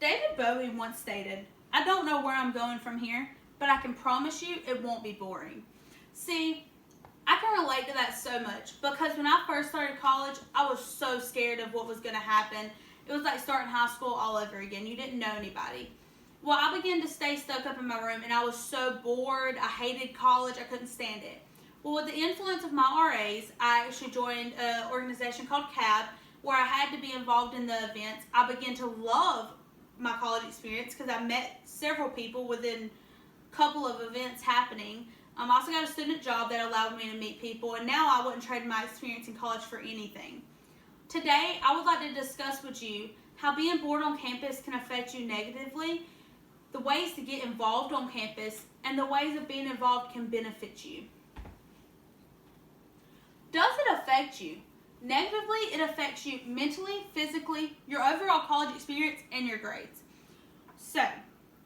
David Bowie once stated, "I don't know where I'm going from here, but I can promise you it won't be boring." See, I can relate to that so much because when I first started college, I was so scared of what was going to happen. It was like starting high school all over again. You didn't know anybody. Well, I began to stay stuck up in my room and I was so bored. I hated college. I couldn't stand it. Well, with the influence of my RAs, I actually joined an organization called CAB where I had to be involved in the events. I began to love my college experience because I met several people within a couple of events happening. I also got a student job that allowed me to meet people, and now I wouldn't trade my experience in college for anything. Today, I would like to discuss with you how being bored on campus can affect you negatively, the ways to get involved on campus, and the ways that being involved can benefit you. Does it affect you? Negatively, it affects you mentally, physically, your overall college experience, and your grades. So,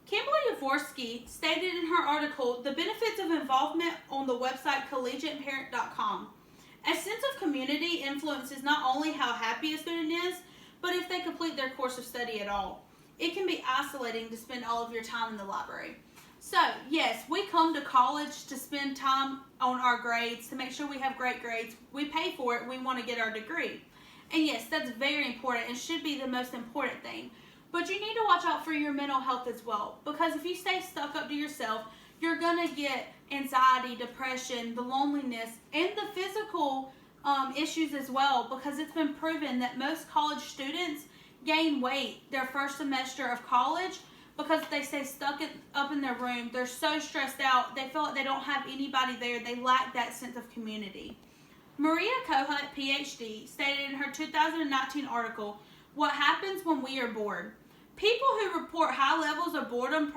Kimberly Dvorsky stated in her article the benefits of involvement on the website collegiateparent.com. A sense of community influences not only how happy a student is, but if they complete their course of study at all. It can be isolating to spend all of your time in the library. So, yes, we come to college to spend time on our grades, to make sure we have great grades. We pay for it. We want to get our degree. And yes, that's very important and should be the most important thing. But you need to watch out for your mental health as well, because if you stay stuck up to yourself, you're going to get anxiety, depression, the loneliness, and the physical issues as well, because it's been proven that most college students gain weight their first semester of college because they stay stuck up in their room. They're so stressed out. They feel like they don't have anybody there. They lack that sense of community. Maria Kohut, PhD, stated in her 2019 article, "What happens when we are bored? People who report high levels of boredom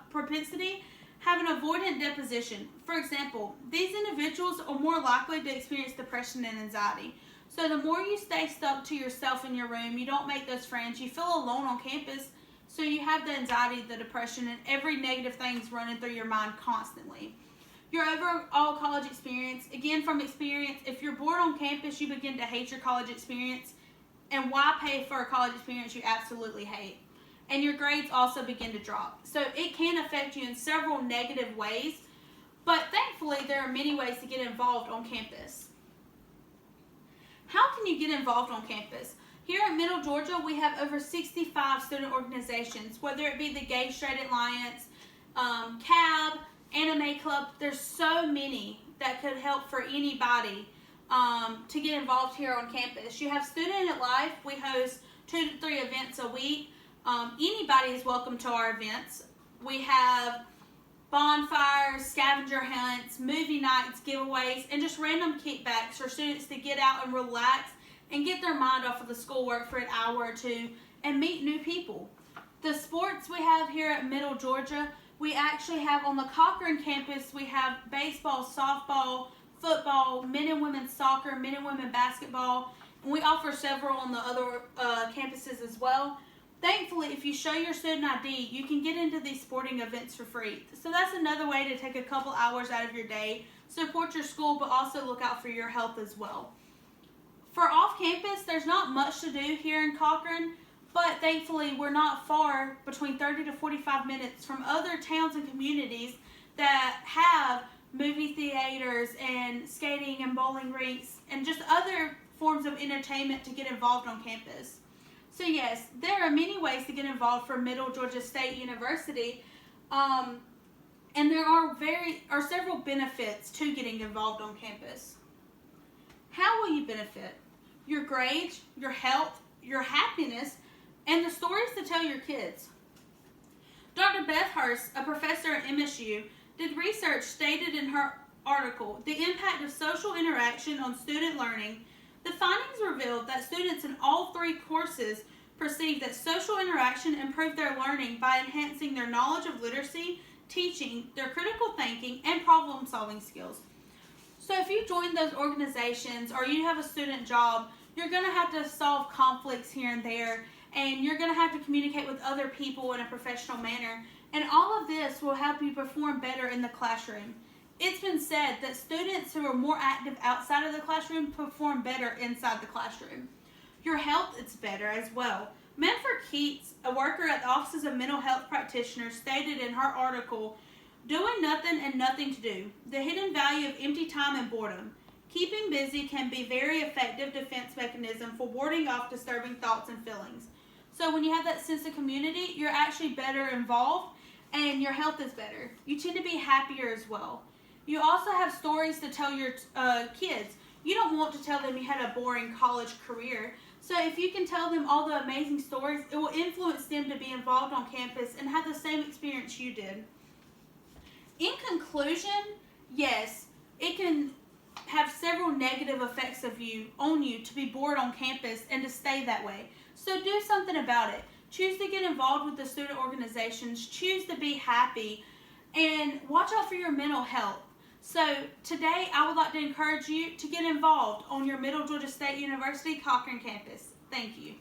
propensity have an avoidant disposition. For example, these individuals are more likely to experience depression and anxiety. So the more you stay stuck to yourself in your room, you don't make those friends, you feel alone on campus, so you have the anxiety, the depression, and every negative thing's running through your mind constantly. Your overall college experience, again from experience, if you're bored on campus, you begin to hate your college experience. And why pay for a college experience you absolutely hate? And your grades also begin to drop. So it can affect you in several negative ways, but thankfully there are many ways to get involved on campus. How can you get involved on campus? Here at Middle Georgia, we have over 65 student organizations, whether it be the Gay Straight Alliance, CAB, Anime Club. There's so many that could help for anybody to get involved here on campus. You have Student at Life. We host 2 to 3 events a week. Anybody is welcome to our events. We have bonfires, scavenger hunts, movie nights, giveaways, and just random kickbacks for students to get out and relax and get their mind off of the schoolwork for an hour or two and meet new people. The sports we have here at Middle Georgia, we actually have on the Cochran campus, we have baseball, softball, football, men and women's soccer, men and women basketball, and we offer several on the other campuses as well. Thankfully, if you show your student ID, you can get into these sporting events for free. So that's another way to take a couple hours out of your day, support your school, but also look out for your health as well. For off campus, there's not much to do here in Cochran, but thankfully we're not far, between 30 to 45 minutes from other towns and communities that have movie theaters and skating and bowling rinks and just other forms of entertainment to get involved on campus. So yes, there are many ways to get involved for Middle Georgia State University, and there are several benefits to getting involved on campus. How will you benefit? Your grades, your health, your happiness, and the stories to tell your kids. Dr. Beth Hurst, a professor at MSU, did research stated in her article, "The Impact of Social Interaction on Student Learning." The findings revealed that students in all 3 courses perceived that social interaction improved their learning by enhancing their knowledge of literacy, teaching, their critical thinking, and problem-solving skills. So if you join those organizations or you have a student job, you're going to have to solve conflicts here and there, and you're going to have to communicate with other people in a professional manner, and all of this will help you perform better in the classroom. It's been said that students who are more active outside of the classroom perform better inside the classroom. Your health is better as well. Manford Keats, a worker at the Offices of Mental Health Practitioners, stated in her article, "Doing nothing and nothing to do. The hidden value of empty time and boredom. Keeping busy can be a very effective defense mechanism for warding off disturbing thoughts and feelings." So when you have that sense of community, you're actually better involved and your health is better. You tend to be happier as well. You also have stories to tell your kids. You don't want to tell them you had a boring college career. So if you can tell them all the amazing stories, it will influence them to be involved on campus and have the same experience you did. In conclusion, yes, it can have several negative effects on you to be bored on campus and to stay that way. So do something about it. Choose to get involved with the student organizations. Choose to be happy. And watch out for your mental health. So today I would like to encourage you to get involved on your Middle Georgia State University Cochran campus. Thank you.